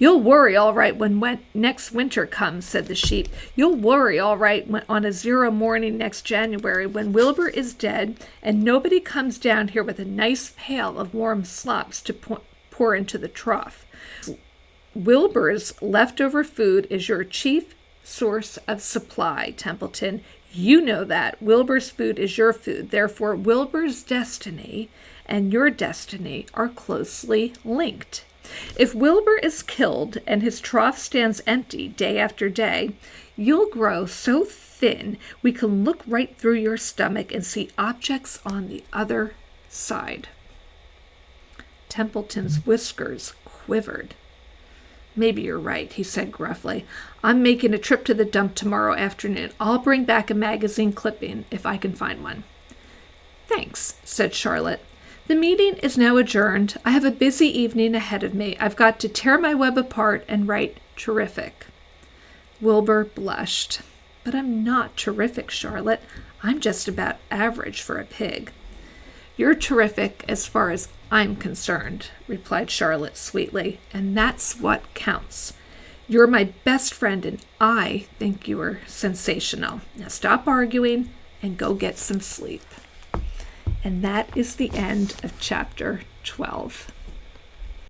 "You'll worry all right when next winter comes," said the sheep. "You'll worry all right on a 0 morning next January when Wilbur is dead and nobody comes down here with a nice pail of warm slops to pour into the trough. Wilbur's leftover food is your chief source of supply, Templeton. You know that. Wilbur's food is your food. Therefore, Wilbur's destiny and your destiny are closely linked. If Wilbur is killed and his trough stands empty day after day, you'll grow so thin we can look right through your stomach and see objects on the other side." Templeton's whiskers quivered. "Maybe you're right," he said gruffly. "I'm making a trip to the dump tomorrow afternoon. I'll bring back a magazine clipping if I can find one." "Thanks," said Charlotte. "The meeting is now adjourned. I have a busy evening ahead of me. I've got to tear my web apart and write terrific." Wilbur blushed. "But I'm not terrific, Charlotte. I'm just about average for a pig." "You're terrific as far as I'm concerned," replied Charlotte sweetly, "and that's what counts. You're my best friend, and I think you are sensational. Now stop arguing and go get some sleep." And that is the end of chapter 12.